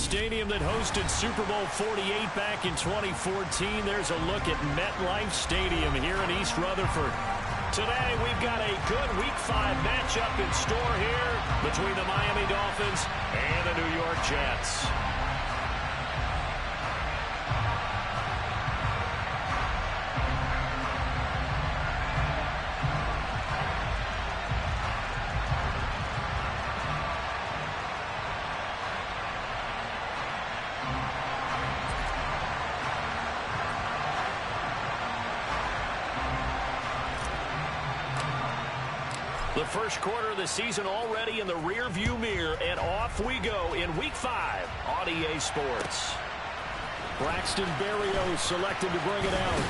stadium that hosted Super Bowl 48 back in 2014. There's a look at MetLife Stadium here in East Rutherford. Today, we've got a good Week 5 matchup in store here between the Miami Dolphins and the New York Jets. The first quarter of the season already in the rear-view mirror, and off we go in Week 5 on EA Sports. Braxton Berrios selected to bring it out.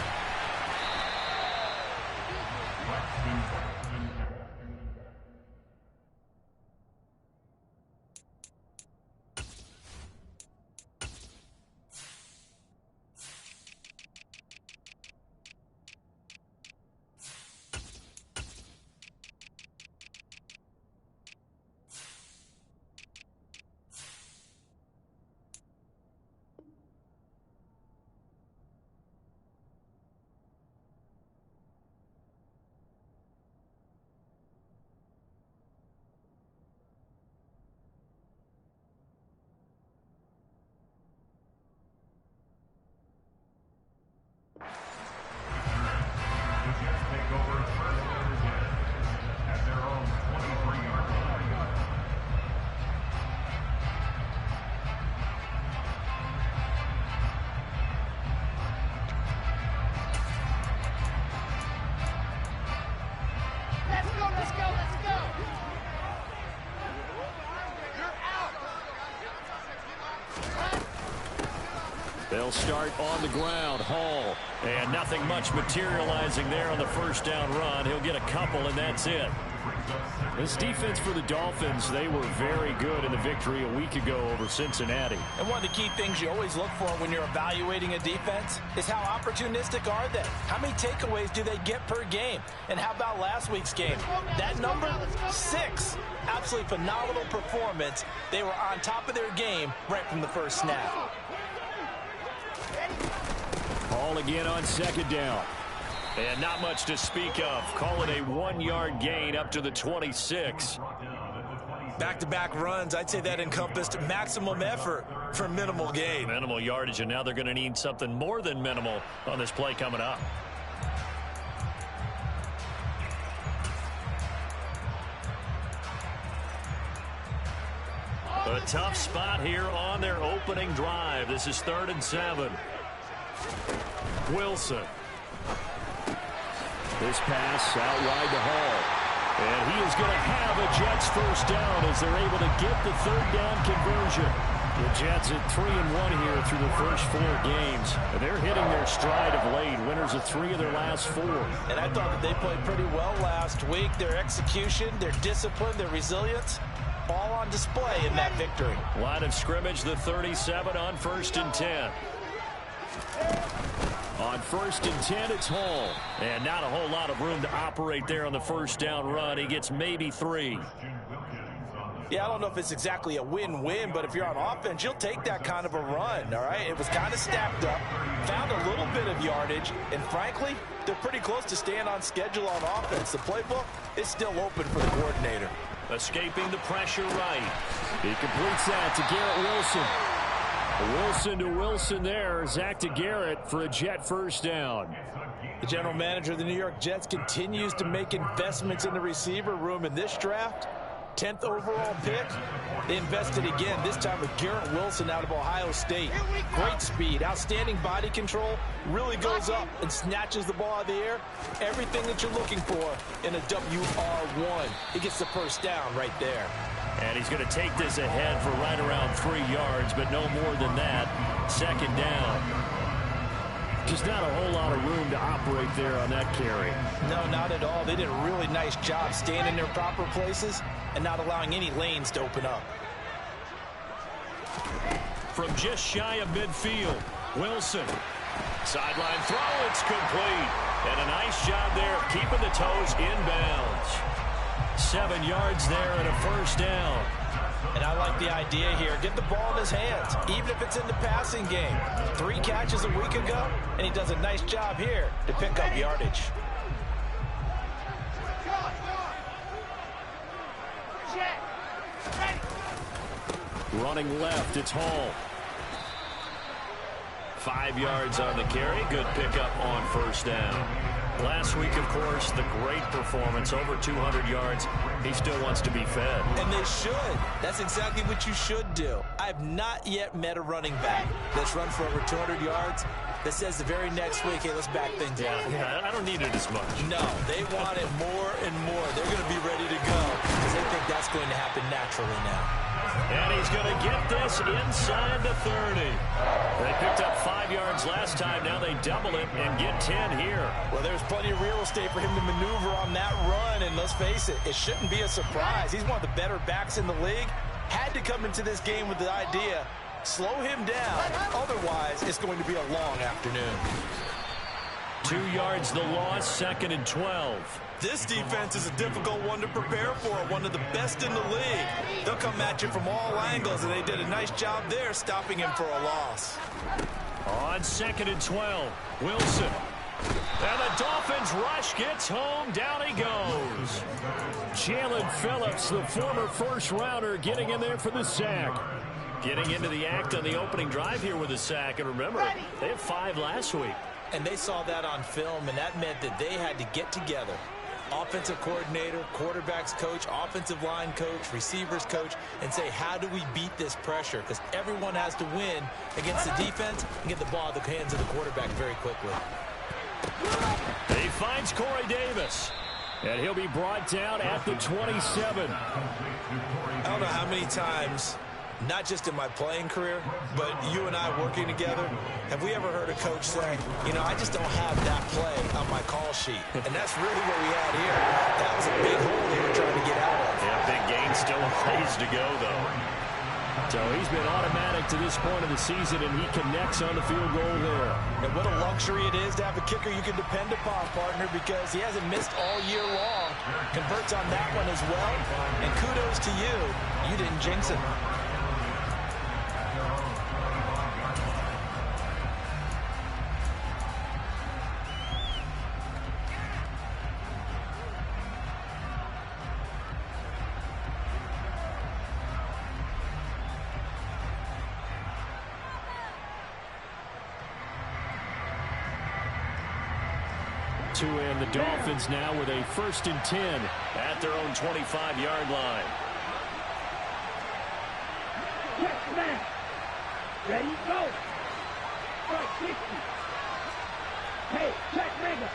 They'll start on the ground. Hall. And nothing much materializing there on the first down run. He'll get a couple, and that's it. This defense for the Dolphins, they were very good in the victory a week ago over Cincinnati. And one of the key things you always look for when you're evaluating a defense is how opportunistic are they? How many takeaways do they get per game? And how about last week's game? That number, 6. Absolutely phenomenal performance. They were on top of their game right from the first snap. Ball again on second down. And not much to speak of. Call it a 1-yard gain up to the 26. Back-to-back runs, I'd say that encompassed maximum effort for minimal gain. Minimal yardage, and now they're going to need something more than minimal on this play coming up. A tough spot here on their opening drive. This is 3rd and 7. Wilson. This pass out wide to Hall. And he is going to have a Jets first down as they're able to get the 3rd down conversion. The Jets at 3-1 here through the first 4 games. And they're hitting their stride of late. Winners of 3 of their last 4. And I thought that they played pretty well last week. Their execution, their discipline, their resilience, all on display in that victory. Line of scrimmage, the 37 on 1st and 10. On 1st and 10, it's Hall. And not a whole lot of room to operate there on the first down run. He gets maybe 3. Yeah, I don't know if it's exactly a win-win, but if you're on offense, you'll take that kind of a run, all right? It was kind of stacked up, found a little bit of yardage, and frankly, they're pretty close to staying on schedule on offense. The playbook is still open for the coordinator. Escaping the pressure right. He completes that to Garrett Wilson. Wilson to Wilson there. Zach to Garrett for a Jet first down. The general manager of the New York Jets continues to make investments in the receiver room in this draft. 10th overall pick. They invested again, this time with Garrett Wilson out of Ohio State. Great speed, outstanding body control, really goes up and snatches the ball out of the air. Everything that you're looking for in a WR1. He gets the first down right there. And he's going to take this ahead for right around 3 yards, but no more than that. 2nd down. Just not a whole lot of room to operate there on that carry. No, not at all. They did a really nice job staying in their proper places and not allowing any lanes to open up. From just shy of midfield, Wilson. Sideline throw, it's complete. And a nice job there of keeping the toes inbounds. 7 yards there and a first down. And I like the idea here. Get the ball in his hands, even if it's in the passing game. 3 catches a week ago, and he does a nice job here to pick up yardage. Running left, it's Hall. 5 yards on the carry. Good pickup on first down. Last week, of course, the great performance, over 200 yards. He still wants to be fed. And they should. That's exactly what you should do. I've not yet met a running back that's run for over 200 yards that says the very next week, hey, let's back things up. Yeah, I don't need it as much. No, they want it more and more. They're going to be ready to go because they think that's going to happen naturally now. And he's going to get this inside the 30. They picked up 5 yards last time. Now they double it and get 10 here. Well, there's plenty of real estate for him to maneuver on that run. And let's face it, it shouldn't be a surprise. He's one of the better backs in the league. Had to come into this game with the idea, slow him down. Otherwise, it's going to be a long afternoon. 2 yards the loss, 2nd and 12. This defense is a difficult one to prepare for, one of the best in the league. They'll come at you from all angles, and they did a nice job there stopping him for a loss. On 2nd and 12, Wilson. And the Dolphins rush gets home. Down he goes. Jalen Phillips, the former first-rounder, getting in there for the sack. Getting into the act on the opening drive here with a sack. And remember, they had 5 last week. And they saw that on film, and that meant that they had to get together. Offensive coordinator, quarterbacks coach, offensive line coach, receivers coach, and say, how do we beat this pressure? Because everyone has to win against the defense and get the ball in the hands of the quarterback very quickly. He finds Corey Davis, and he'll be brought down at the 27. I don't know how many times, not just in my playing career, but you and I working together, have we ever heard a coach say, you know, I just don't have that play on my call sheet. And that's really what we had here. That was a big hole they were trying to get out of. Yeah, big gain, still a ways to go, though. So he's been automatic to this point of the season, and he connects on the field goal there. And what a luxury it is to have a kicker you can depend upon, partner, because he hasn't missed all year long. Converts on that one as well. And kudos to you. You didn't jinx him. And the Dolphins now with a 1st and 10 at their own 25-yard line. Ready, go. Right, 60. Hey, check, Mega.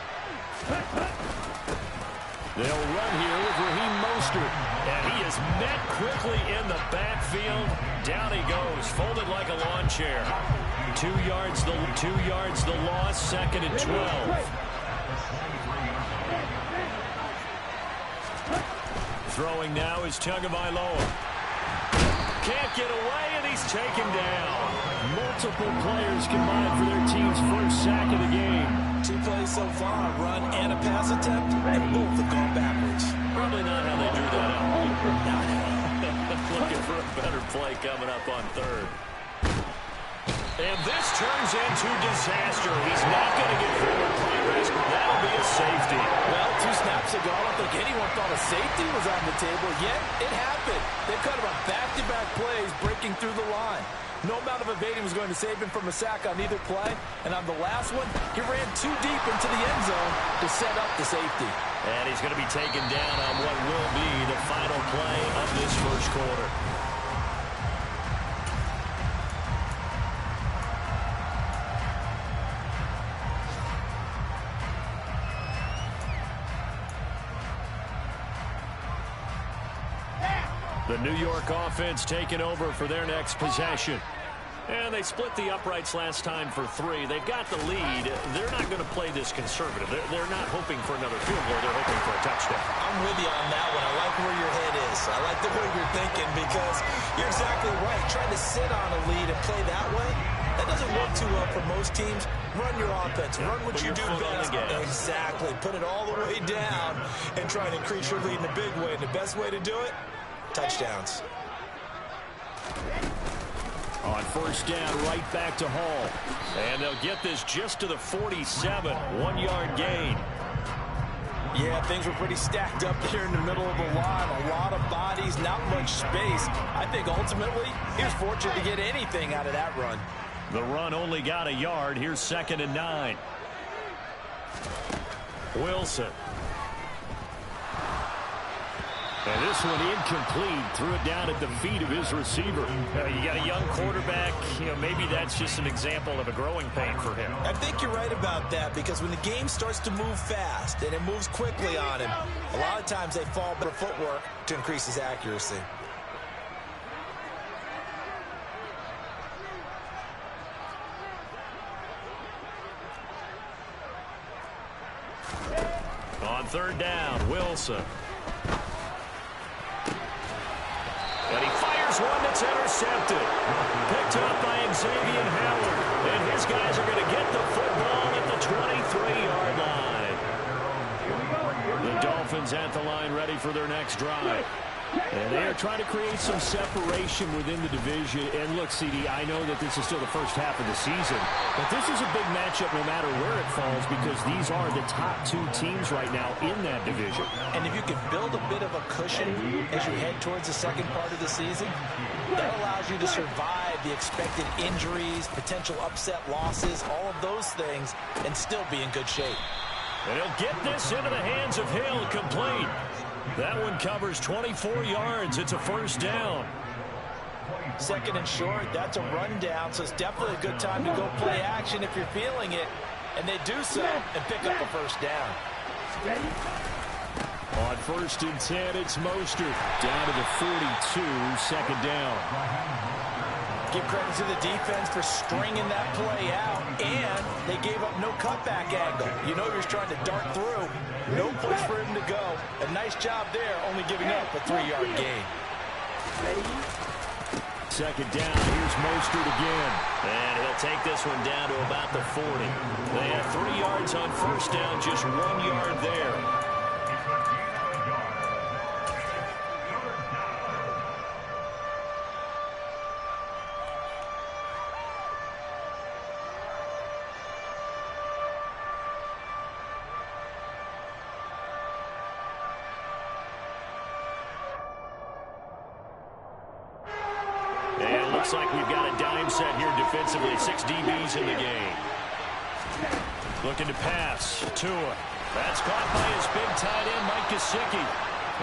They'll run here with Raheem Mostert, and he is met quickly in the backfield. Down he goes, folded like a lawn chair. 2 yards the loss, 2nd and 12. Throwing now is Tagovailoa. Can't get away, and he's taken down. Multiple players combined for their team's first sack of the game. 2 plays so far, a run and a pass attempt, and both have gone backwards. Probably not how they drew that up. Looking for a better play coming up on 3rd. And this turns into disaster. He's not going to get forward progress. That'll be a safety. Well, 2 snaps ago, I don't think anyone thought a safety was on the table, yet it happened. They cut him on back-to-back plays, breaking through the line. No amount of evading was going to save him from a sack on either play. And on the last one, he ran too deep into the end zone to set up the safety. And he's going to be taken down on what will be the final play of this first quarter. The New York offense taking over for their next possession. And they split the uprights last time for 3. They've got the lead. They're not going to play this conservative. They're not hoping for another field goal. They're hoping for a touchdown. I'm with you on that one. I like where your head is. I like the way you're thinking because you're exactly right. Trying to sit on a lead and play that way, that doesn't work too well for most teams. Run your offense. Run what you do best. Exactly. Put it all the way down and try to increase your lead in a big way. And the best way to do it, touchdowns. On first down, right back to Hall. And they'll get this just to the 47. 1-yard gain. Yeah, things were pretty stacked up there in the middle of the line. A lot of bodies, not much space. I think ultimately he was fortunate to get anything out of that run. The run only got a yard. Here's 2nd and 9. Wilson. And this one incomplete. Threw it down at the feet of his receiver. You got a young quarterback. Maybe that's just an example of a growing pain for him. I think you're right about that, because when the game starts to move fast and it moves quickly on him, a lot of times they fall better footwork to increase his accuracy. On 3rd down, Wilson. And he fires one that's intercepted. Picked up by Xavier Howard. And his guys are going to get the football at the 23-yard line. The Dolphins at the line, ready for their next drive. And they are trying to create some separation within the division. And look, CD, I know that this is still the first half of the season, but this is a big matchup no matter where it falls, because these are the top 2 teams right now in that division. And if you can build a bit of a cushion as you head towards the second part of the season, that allows you to survive the expected injuries, potential upset losses, all of those things, and still be in good shape. And he'll get this into the hands of Hill, complete. That one covers 24 yards. It's a 1st down. 2nd and short, that's a rundown, so it's definitely a good time to go play action if you're feeling it. And they do so and pick up a 1st down. On 1st and 10, it's Mostert. Down to the 42, 2nd down. Give credit to the defense for stringing that play out, and they gave up no cutback angle. You know he was trying to dart through. No place for him to go. A nice job there, only giving up a 3-yard gain. 2nd down, here's Mostert again. And he'll take this one down to about the 40. They have 3 yards on 1st down, just 1 yard there. Looks like we've got a dime set here defensively. 6 DBs in the game. Looking to pass. Tua. That's caught by his big tight end, Mike Gesicki.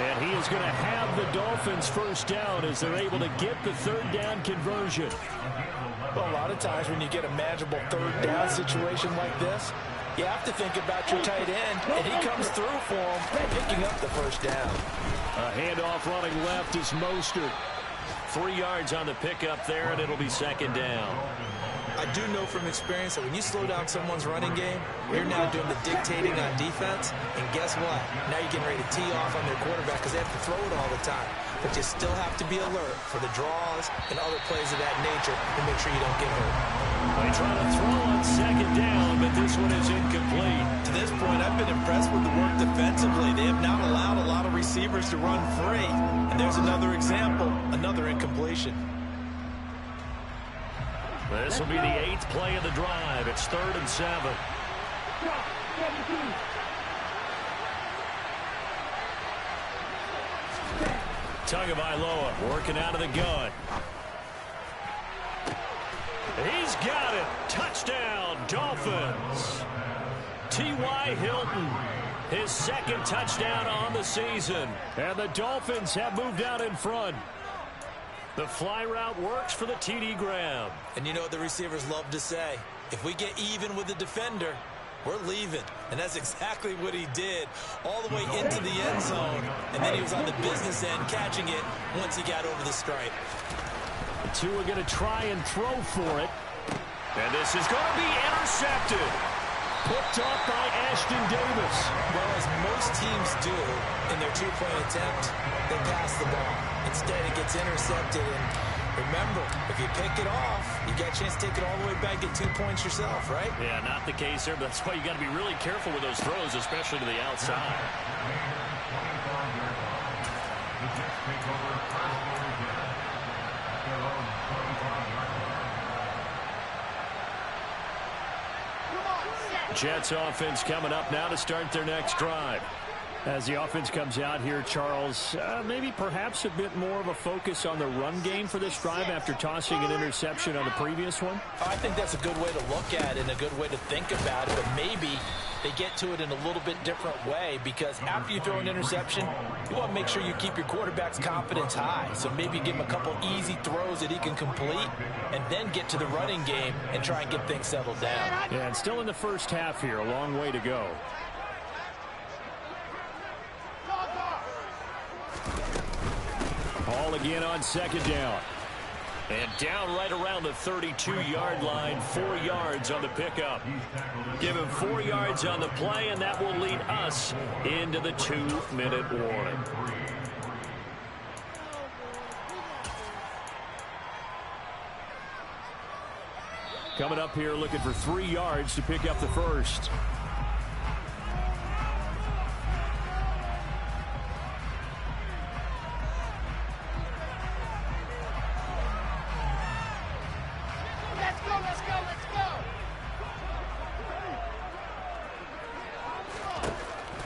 And he is going to have the Dolphins 1st down as they're able to get the 3rd down conversion. Well, a lot of times when you get a manageable 3rd down situation like this, you have to think about your tight end, and he comes through for him, picking up the 1st down. A handoff running left is Mostert. 3 yards on the pickup there, and it'll be 2nd down. I do know from experience that when you slow down someone's running game, you're now doing the dictating on defense, and guess what? Now you're getting ready to tee off on their quarterback because they have to throw it all the time. But you still have to be alert for the draws and other plays of that nature to make sure you don't get hurt. They try to throw on 2nd down, but this one is incomplete. To this point, I've been impressed with the work defensively. They have not allowed a lot of receivers to run free. And there's another example, another incompletion. This will be the 8th play of the drive. It's 3rd and 7. Tagovailoa working out of the gun. He's got it. Touchdown, Dolphins. T.Y. Hilton, his 2nd touchdown on the season. And the Dolphins have moved out in front. The fly route works for the TD Graham. And you know what the receivers love to say? If we get even with the defender, we're leaving. And that's exactly what he did, all the way into the end zone. And then he was on the business end catching it once he got over the stripe. The two are going to try and throw for it. And this is going to be intercepted. Picked off by Ashton Davis. Well, as most teams do in their two-point attempt, they pass the ball. Instead, it gets intercepted. And remember, if you pick it off, you got a chance to take it all the way back, get 2 points yourself, right? Yeah, not the case there, but that's why you got to be really careful with those throws, especially to the outside. Jets offense coming up now to start their next drive. As the offense comes out here, Charles, maybe perhaps a bit more of a focus on the run game for this drive after tossing an interception on the previous one? I think that's a good way to look at it and a good way to think about it, but maybe they get to it in a little bit different way, because after you throw an interception, you want to make sure you keep your quarterback's confidence high. So maybe give him a couple easy throws that he can complete and then get to the running game and try and get things settled down. Yeah, and still in the first half here, a long way to go. Ball again on second down. And down right around the 32-yard line, 4 yards on the pickup. Give him 4 yards on the play, and that will lead us into the 2-minute warning. Coming up here looking for 3 yards to pick up the first.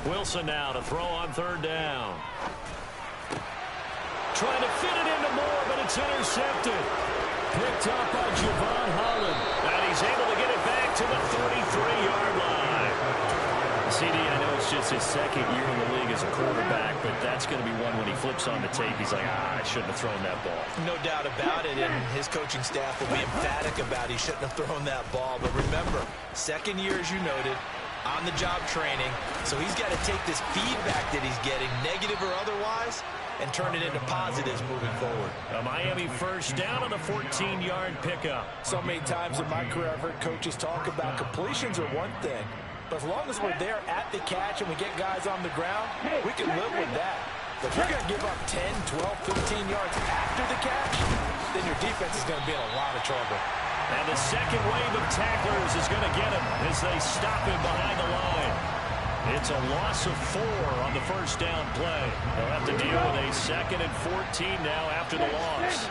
Wilson now to throw on third down. Trying to fit it into Moore, but it's intercepted. Picked up by Javon Holland. And he's able to get it back to the 33-yard line. CD, I know it's just his second year in the league as a quarterback, but that's going to be one when he flips on the tape. He's like, I shouldn't have thrown that ball. No doubt about it, and his coaching staff will be emphatic about he shouldn't have thrown that ball. But remember, second year, as you noted, on-the-job training, so he's got to take this feedback that he's getting, negative or otherwise, and turn it into positives moving forward. A Miami first down on the 14-yard pickup. So many times in my career, I've heard coaches talk about completions are one thing, but as long as we're there at the catch and we get guys on the ground, we can live with that. But if you're going to give up 10, 12, 15 yards after the catch, then your defense is going to be in a lot of trouble. And the second wave of tacklers is going to get him as they stop him behind the line. It's a loss of 4 on the first down play. They'll have to deal with a 2nd and 14 now after the loss.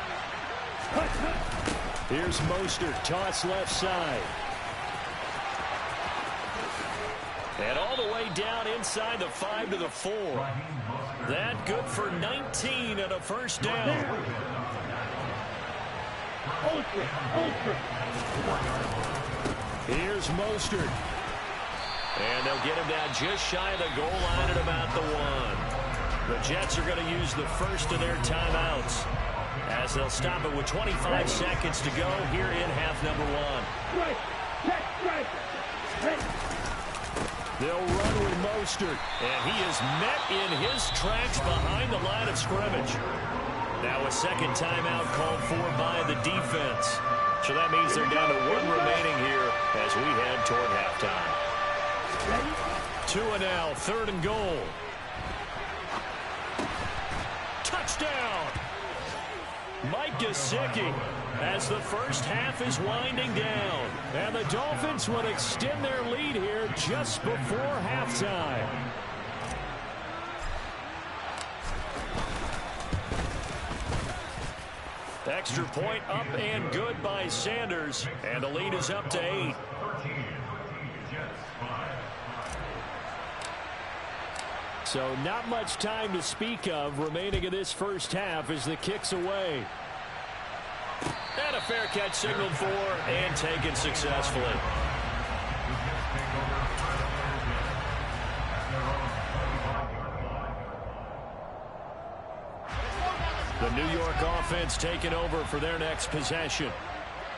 Here's Mostert, toss left side. And all the way down inside the 5 to the 4. That good for 19 and a first down. Here's Mostert. And they'll get him down just shy of the goal line at about the 1. The Jets are going to use the first of their timeouts as they'll stop it with 25 seconds to go here in half number 1. They'll run with Mostert, and he is met in his tracks behind the line of scrimmage. Now a second timeout called for by the defense. So that means they're down to 1 remaining here as we head toward halftime. 2 and now, 3rd and goal. Touchdown! Mike Gesicki as the first half is winding down. And the Dolphins will extend their lead here just before halftime. Extra point up and good by Sanders. And the lead is up to 8. So not much time to speak of remaining in this first half as the kick's away. And a fair catch signaled for and taken successfully. The New York offense taking over for their next possession.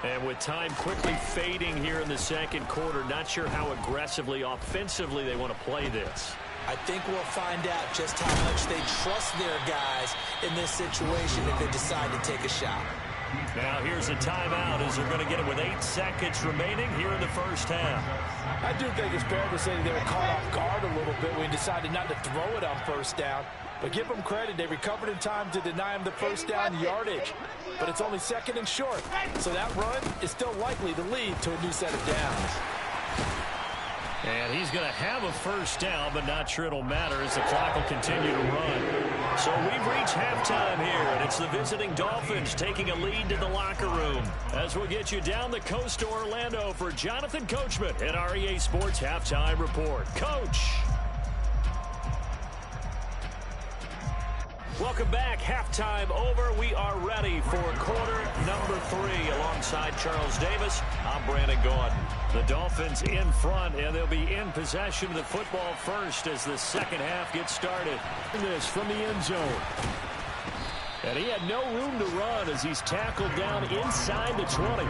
And with time quickly fading here in the second quarter, not sure how aggressively, offensively they want to play this. I think we'll find out just how much they trust their guys in this situation if they decide to take a shot. Now here's a timeout as they're going to get it with 8 seconds remaining here in the first half. I do think it's fair to say they were caught off guard a little bit when he decided not to throw it on first down. But give them credit, they recovered in time to deny him the first down yardage. But it's only 2nd and short, so that run is still likely to lead to a new set of downs. And he's going to have a first down, but not sure it'll matter as the clock will continue to run. So we've reached halftime here, and it's the visiting Dolphins taking a lead to the locker room. As we'll get you down the coast to Orlando for Jonathan Coachman at our EA Sports Halftime Report. Coach. Welcome back. Halftime over. We are ready for quarter number 3. Alongside Charles Davis, I'm Brandon Gordon. The Dolphins in front, and they'll be in possession of the football first as the second half gets started. This from the end zone. And he had no room to run as he's tackled down inside the 20.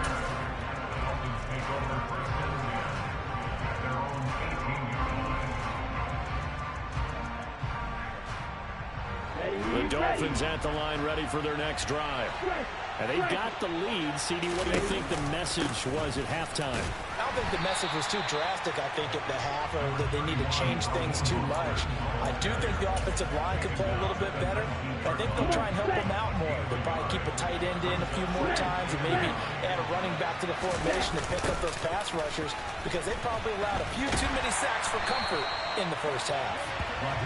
The Dolphins at the line ready for their next drive. And they've got the lead. CD, what do you think the message was at halftime? I don't think the message was too drastic, I think, at the half, or that they need to change things too much. I do think the offensive line could play a little bit better. I think they'll try and help them out more. They'll probably keep a tight end in a few more times and maybe add a running back to the formation to pick up those pass rushers because they probably allowed a few too many sacks for comfort in the first half.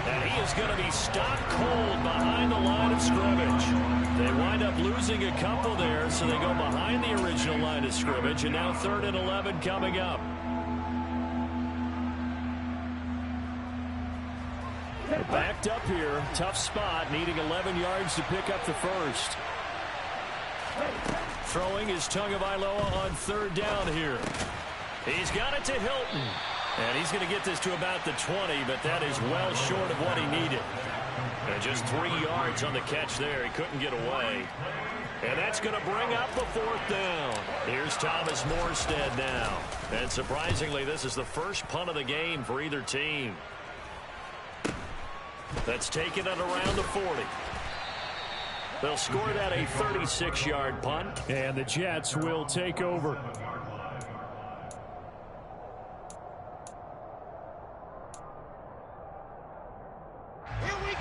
And he is going to be stopped cold behind the line of scrimmage. They wind up losing a couple there, so they go behind the original line of scrimmage, and now 3rd and 11 coming up. They're backed up here. Tough spot, needing 11 yards to pick up the first. Throwing is Tagovailoa on 3rd down here. He's got it to Hilton. And he's going to get this to about the 20, but that is well short of what he needed. And just 3 yards on the catch there. He couldn't get away. And that's going to bring up a 4th down. Here's Thomas Morstead now. And surprisingly, this is the first punt of the game for either team. That's taken it around the 40. They'll score that a 36-yard punt. And the Jets will take over.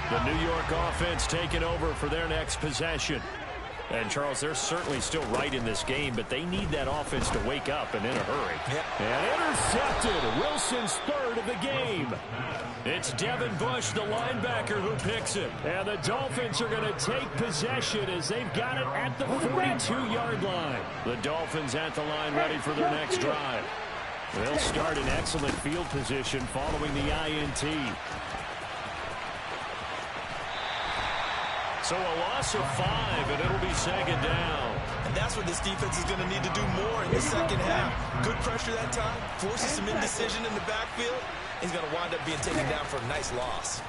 The New York offense taking over for their next possession. And, Charles, they're certainly still right in this game, but they need that offense to wake up and in a hurry. Yep. And intercepted. Wilson's 3rd of the game. It's Devin Bush, the linebacker, who picks it. And the Dolphins are going to take possession as they've got it at the 42-yard line. The Dolphins at the line ready for their next drive. They'll start in excellent field position following the INT. So a loss of 5, and it'll be 2nd down. And that's what this defense is going to need to do more in the second half. Good pressure that time, forces some indecision in the backfield. He's going to wind up being taken down for a nice loss.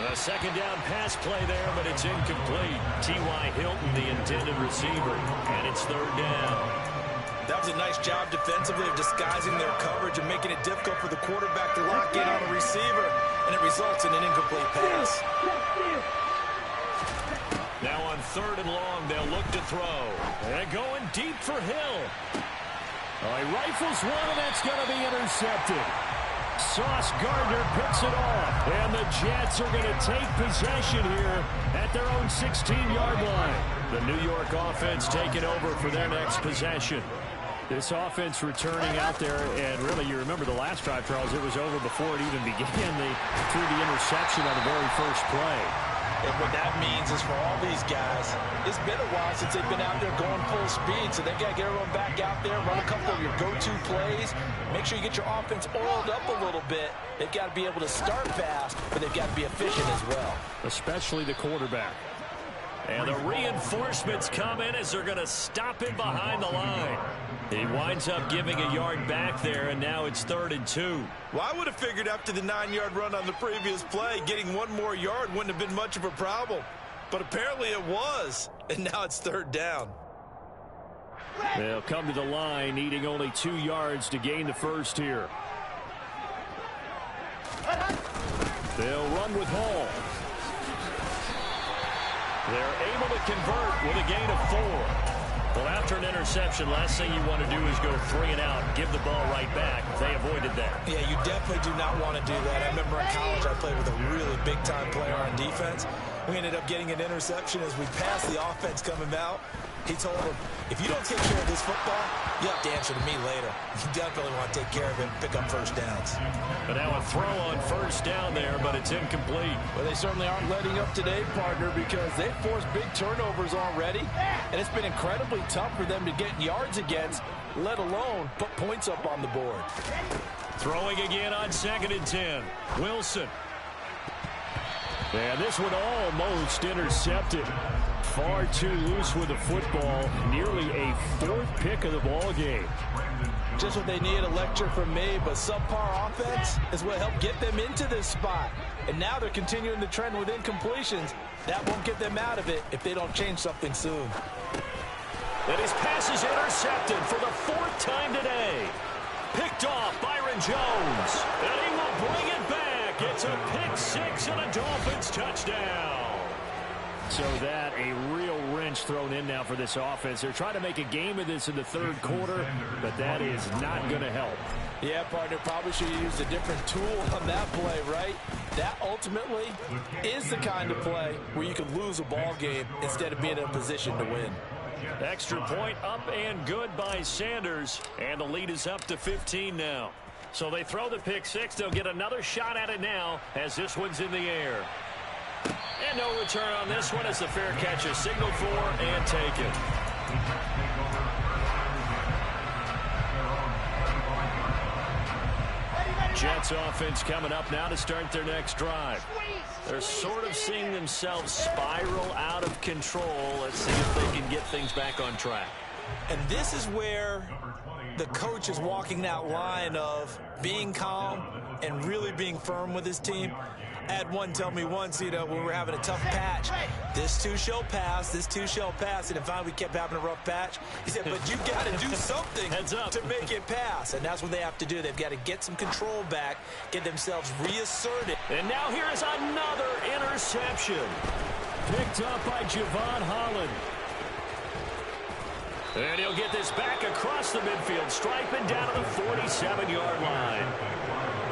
A 2nd down pass play there, but it's incomplete. T.Y. Hilton, the intended receiver, and it's 3rd down. That was a nice job defensively of disguising their coverage and making it difficult for the quarterback to lock in on a receiver, and it results in an incomplete pass. Now on 3rd and long, they'll look to throw. And going deep for Hill. He rifles one, and that's going to be intercepted. Sauce Gardner picks it off, and the Jets are going to take possession here at their own 16-yard line. The New York offense taking over for their next possession. This offense returning out there, and really, you remember the last drive, Charles, it was over before it even began. They threw the interception on the very first play. And what that means is for all these guys, it's been a while since they've been out there going full speed, so they've got to get everyone back out there, run a couple of your go-to plays, make sure you get your offense oiled up a little bit. They've got to be able to start fast, but they've got to be efficient as well. Especially the quarterback. And the reinforcements come in as they're going to stop him behind the line. He winds up giving a yard back there, and now it's 3rd and 2. Well, I would have figured after the 9-yard run on the previous play, getting 1 more yard wouldn't have been much of a problem. But apparently it was, and now it's 3rd down. They'll come to the line, needing only 2 yards to gain the first here. They'll run with Hall. They're able to convert with a gain of 4. Well, after an interception, last thing you want to do is go 3 and out and give the ball right back. They avoided that. Yeah, you definitely do not want to do that. I remember in college I played with a really big-time player on defense. We ended up getting an interception as we passed the offense coming out. He told him, if you don't take care of this football, you have to answer to me later. You definitely want to take care of it and pick up first downs. But now a throw on first down there, but it's incomplete. Well, they certainly aren't letting up today, partner, because they've forced big turnovers already, and it's been incredibly tough for them to get yards against, let alone put points up on the board. Throwing again on 2nd and 10. Wilson. And this one almost intercepted. Far too loose with the football. Nearly a 4th pick of the ball game. Just what they need, a lecture from me, but subpar offense is what helped get them into this spot. And now they're continuing the trend with incompletions. That won't get them out of it if they don't change something soon. And his pass is intercepted for the 4th time today. Picked off Byron Jones. And he will bring it back. It's a pick 6 and a Dolphins touchdown. So that a real wrench thrown in now for this offense. They're trying to make a game of this in the 3rd quarter, but that is not going to help. Yeah, partner, probably should have used a different tool on that play, right? That ultimately is the kind of play where you can lose a ball game instead of being in a position to win. Extra point up and good by Sanders, and the lead is up to 15 now. So they throw the pick 6. They'll get another shot at it now as this one's in the air. And no return on this one as the fair catch is signaled for and taken. Jets offense coming up now to start their next drive. They're sort of seeing themselves spiral out of control. Let's see if they can get things back on track. And this is where the coach is walking that line of being calm and really being firm with his team. I had one tell me once, when we were having a tough patch, this too shall pass, this too shall pass. And finally we kept having a rough patch. He said, but you got to do something to make it pass. And that's what they have to do. They've got to get some control back, get themselves reasserted. And now here is another interception. Picked up by Javon Holland. And he'll get this back across the midfield, striping down to the 47-yard line.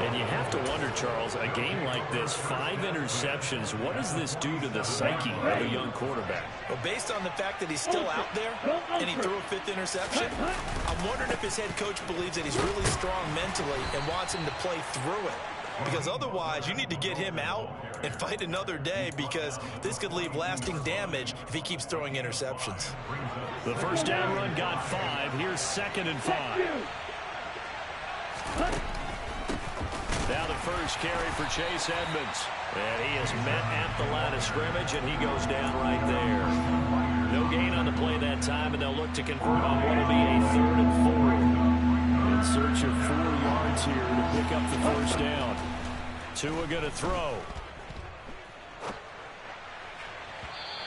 And you have to wonder, Charles, a game like this, 5 interceptions, what does this do to the psyche of a young quarterback? Well, based on the fact that he's still out there and he threw a 5th interception, I'm wondering if his head coach believes that he's really strong mentally and wants him to play through it. Because otherwise, you need to get him out and fight another day, because this could leave lasting damage if he keeps throwing interceptions. The first down run got 5. Here's 2nd and 5. Now the first carry for Chase Edmonds. And he is met at the line of scrimmage, and he goes down right there. No gain on the play that time, and they'll look to convert on what will be a 3rd and 4. In search of 4 yards here to pick up the first down. Tua going to throw.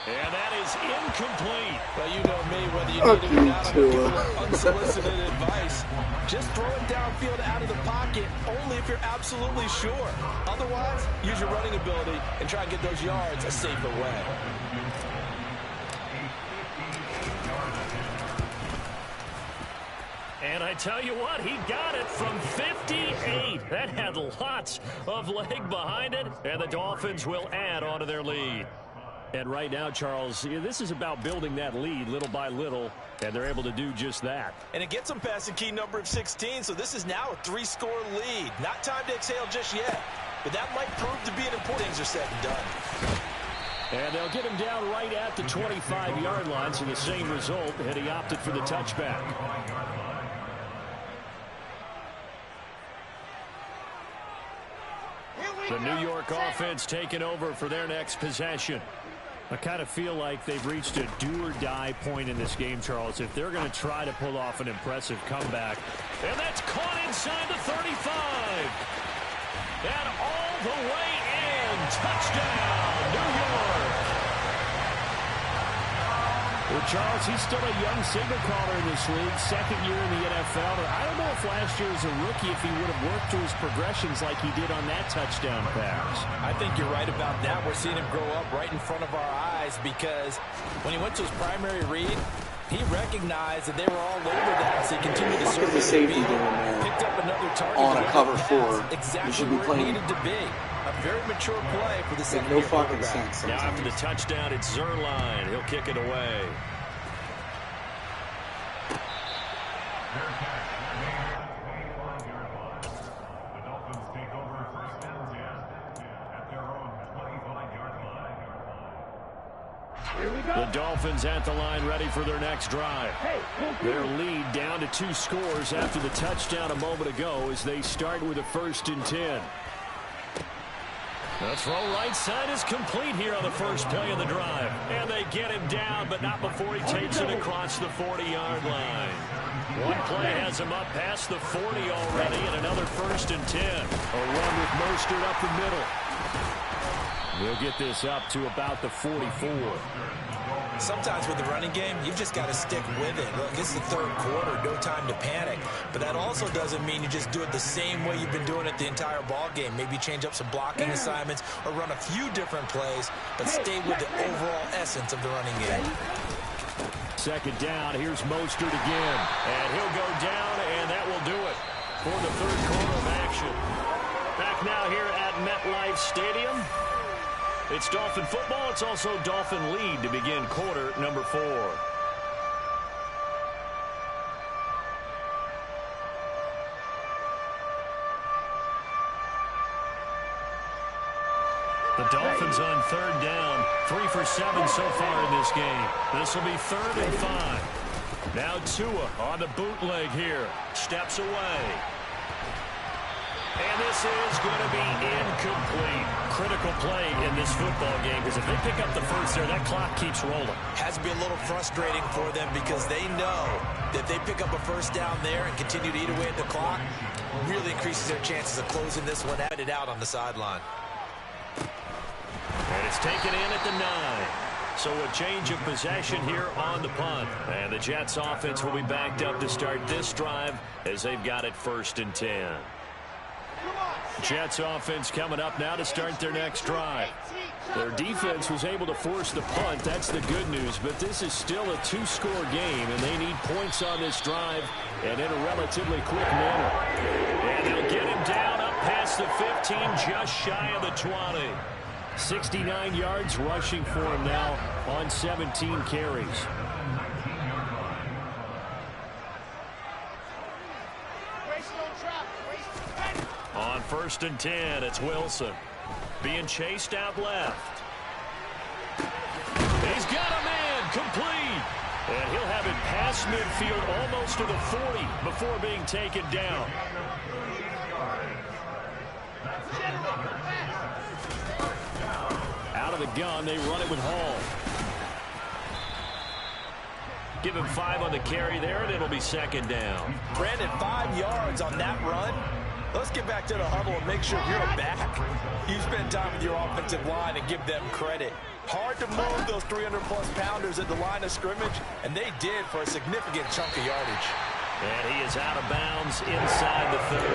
And that is incomplete. Well, you know me, whether you need it or not, I'm going to give unsolicited advice. Just throw it downfield out of the pocket only if you're absolutely sure. Otherwise, use your running ability and try and get those yards a safer way. And I tell you what, he got it from 58. That had lots of leg behind it, and the Dolphins will add on to their lead. And right now, Charles, this is about building that lead little by little, and they're able to do just that. And it gets them past the key number of 16, so this is now a 3-score lead. Not time to exhale just yet, but that might prove to be an important. Things are said and done. And they'll get him down right at the 25-yard line, so the same result, and he opted for the touchback. The New York offense taking over for their next possession. I kind of feel like they've reached a do-or-die point in this game, Charles, if they're going to try to pull off an impressive comeback. And that's caught inside the 35. And all the way in. Touchdown, New York. Well, Charles, he's still a young signal caller in this league, 2nd year in the NFL. But I don't know if last year as a rookie, if he would have worked through his progressions like he did on that touchdown pass. I think you're right about that. We're seeing him grow up right in front of our eyes, because when he went to his primary read, he recognized that they were all over that, so he continued to serve the safety. Picked up another on a cover 4. Exactly You should be where it playing. needed to be. A very mature play for the Make second no year fucking quarterback. sense sometimes. Now after the touchdown, it's Zerline. He'll kick it away. The Dolphins at the line ready for their next drive. Their lead down to 2 scores after the touchdown a moment ago as they start with a 1st and 10. The throw right side is complete here on the first play of the drive. And they get him down, but not before he takes it across the 40-yard line. One play has him up past the 40 already, and another 1st and 10. A run with Mostert up the middle. We'll get this up to about the 44. Sometimes with the running game, you've just got to stick with it. Look, it's the 3rd quarter, no time to panic. But that also doesn't mean you just do it the same way you've been doing it the entire ball game. Maybe change up some blocking assignments or run a few different plays, but stay with the overall essence of the running game. 2nd down, here's Mostert again. And he'll go down, and that will do it for the 3rd quarter of action. Back now here at MetLife Stadium. It's Dolphin football. It's also Dolphin lead to begin quarter number 4. The Dolphins on 3rd down. 3 for 7 so far in this game. This will be 3rd and 5. Now Tua on the bootleg here. Steps away. And this is going to be incomplete. Critical play in this football game because if they pick up the first there, that clock keeps rolling. Has to be a little frustrating for them because they know that if they pick up a 1st down there and continue to eat away at the clock, really increases their chances of closing this one out on the sideline. And it's taken in at the 9. So a change of possession here on the punt. And the Jets offense will be backed up to start this drive as they've got it 1st and 10. Jets offense coming up now to start their next drive. Their defense was able to force the punt. That's the good news. But this is still a 2-score game, and they need points on this drive and in a relatively quick manner. And they'll get him down up past the 15, just shy of the 20. 69 yards rushing for him now on 17 carries. On 1st and 10, it's Wilson. Being chased out left. He's got a man complete. And he'll have it past midfield almost to the 40 before being taken down. Out of the gun, they run it with Hall. Give him 5 on the carry there, and it'll be 2nd down. Brandon, 5 yards on that run. Let's get back to the huddle and make sure you're back. You spend time with your offensive line and give them credit. Hard to move those 300-plus pounders at the line of scrimmage, and they did for a significant chunk of yardage. And he is out of bounds inside the 30.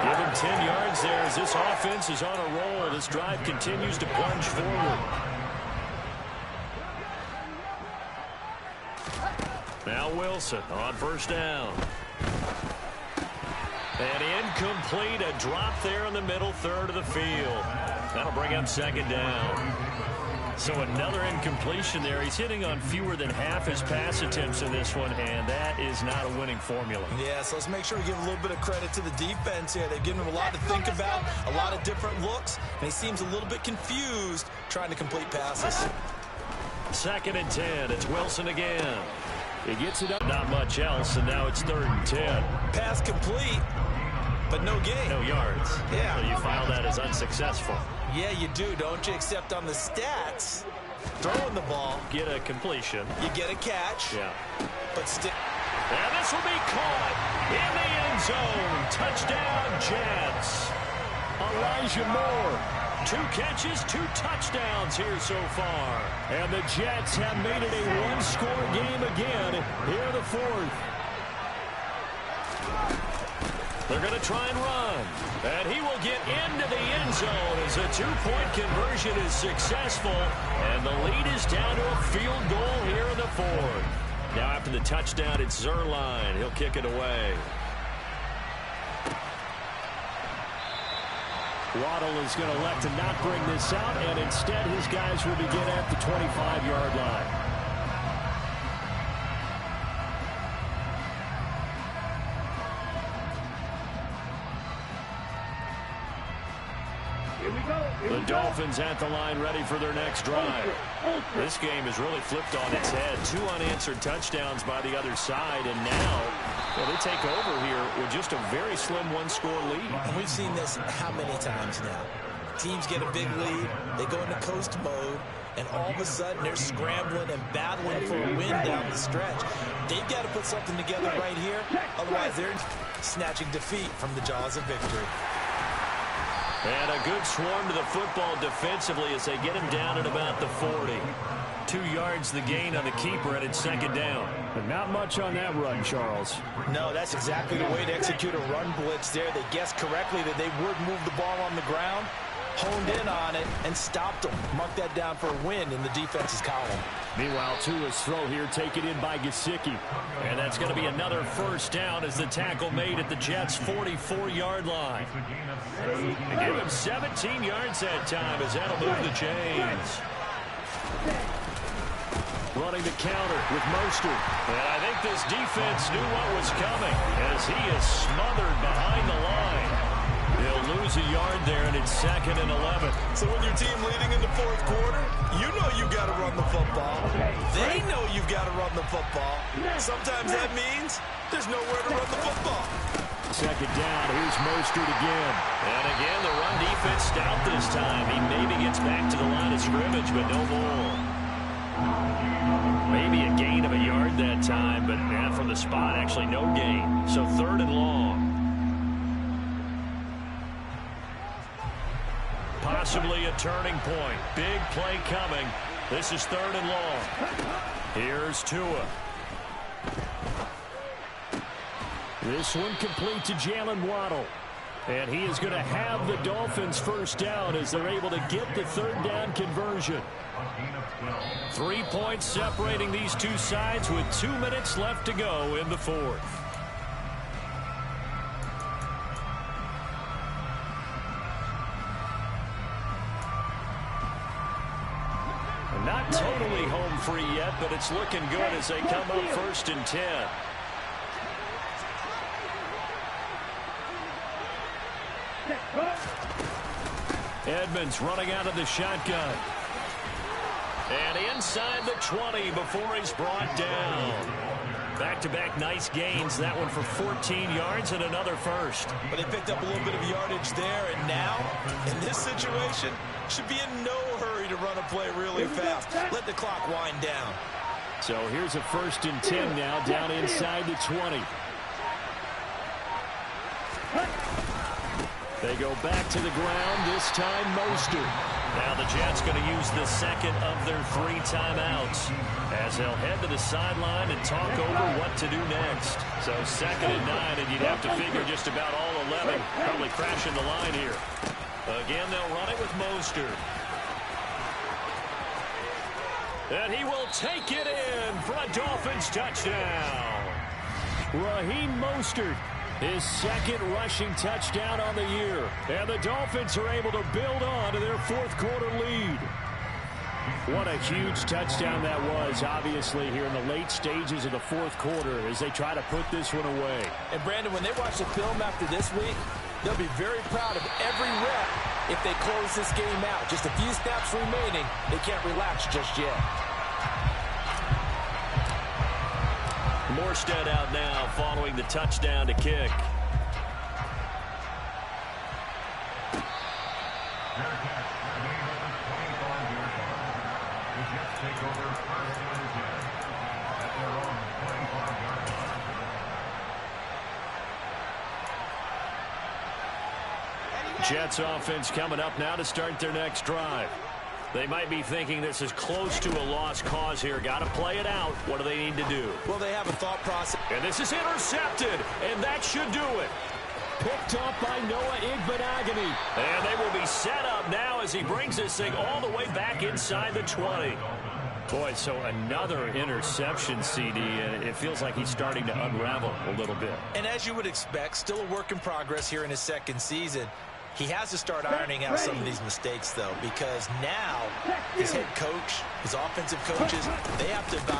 Give him 10 yards there as this offense is on a roll. This drive continues to plunge forward. Now Wilson on 1st down. And incomplete, a drop there in the middle 3rd of the field. That'll bring up 2nd down. So another incompletion there. He's hitting on fewer than half his pass attempts in this one, and that is not a winning formula. Yeah, so let's make sure we give a little bit of credit to the defense here. They've given him a lot to think about, a lot of different looks, and he seems a little bit confused trying to complete passes. 2nd and 10, it's Wilson again. He gets it up, not much else, and now it's 3rd and 10. Pass complete, but no gain. No yards. Yeah. So you file that as unsuccessful. Yeah, you do, don't you? Except on the stats, throwing the ball, Get a completion. you get a catch, Yeah. but still. And this will be caught in the end zone. Touchdown, Jets. Elijah Moore. 2 catches, 2 touchdowns here so far. And the Jets have made it a 1-score game again here in the 4th. They're going to try and run. And he will get into the end zone as a 2-point conversion is successful. And the lead is down to a field goal here in the 4th. Now after the touchdown, it's Zerline. He'll kick it away. Waddle is going to elect to not bring this out, and instead his guys will begin at the 25-yard line. The Dolphins at the line ready for their next drive. This game is really flipped on its head. 2 unanswered touchdowns by the other side, and now they take over here with just a very slim one-score lead. And we've seen this how many times now? Teams get a big lead, they go into coast mode, and all of a sudden they're scrambling and battling for a win down the stretch. They've got to put something together right here, otherwise they're snatching defeat from the jaws of victory. And a good swarm to the football defensively as they get him down at about the 40. 2 yards the gain on the keeper, and it's second down. But not much on that run, Charles. No, that's exactly the way to execute a run blitz there. They guessed correctly that they would move the ball on the ground, honed in on it, and stopped them. Mark that down for a win in the defense's column. Meanwhile, Tua's throw here taken in by Gesicki. And that's going to be another first down as the tackle made at the Jets' 44-yard line. They give him 17 yards that time as that'll move the chains. Running the counter with Mostert. And I think this defense knew what was coming as he is smothered behind the line. He'll lose a yard there, and it's 2nd and 11. So when your team leading in the 4th quarter, you know you've got to run the football. They know you've got to run the football. Sometimes that means there's nowhere to run the football. Second down, here's Mostert again. And again, the run defense stout this time. He maybe gets back to the line of scrimmage, but no more. Maybe a gain of a yard that time, but from the spot, actually no gain. So 3rd and long. Possibly a turning point. Big play coming. This is 3rd and long. Here's Tua. This one complete to Jalen Waddle. And he is going to have the Dolphins first down as they're able to get the 3rd down conversion. 3 points separating these two sides with 2 minutes left to go in the 4th. Not totally home free yet, but it's looking good as they come up 1st and 10. Edmonds running out of the shotgun. And inside the 20 before he's brought down. Back-to-back nice gains. That one for 14 yards and another first. But they picked up a little bit of yardage there, and now, in this situation, should be in no hurry to run a play really fast. Let the clock wind down. So here's a 1st and 10 now, down inside the 20. They go back to the ground, this time Mostert. Now the Jets going to use the 2nd of their 3 timeouts as they'll head to the sideline and talk over what to do next. So 2nd and 9, and you'd have to figure just about all 11 probably crashing the line here. Again, they'll run it with Mostert. And he will take it in for a Dolphins touchdown. Raheem Mostert, his 2nd rushing touchdown on the year. And the Dolphins are able to build on to their 4th quarter lead. What a huge touchdown that was, obviously, here in the late stages of the 4th quarter as they try to put this one away. And, Brandon, when they watch the film after this week, they'll be very proud of every rep if they close this game out. Just a few snaps remaining. They can't relax just yet. Morstead out now following the touchdown to kick. Jets offense coming up now to start their next drive. They might be thinking this is close to a lost cause here. Got to play it out. What do they need to do? Well, they have a thought process. And this is intercepted, and that should do it. Picked up by Noah Igbenogany. And they will be set up now as he brings this thing all the way back inside the 20. Boy, so another interception, CD, and it feels like he's starting to unravel a little bit. And as you would expect, still a work in progress here in his 2nd season. He has to start ironing out some of these mistakes, though, because now his head coach, his offensive coaches, they have to evaluate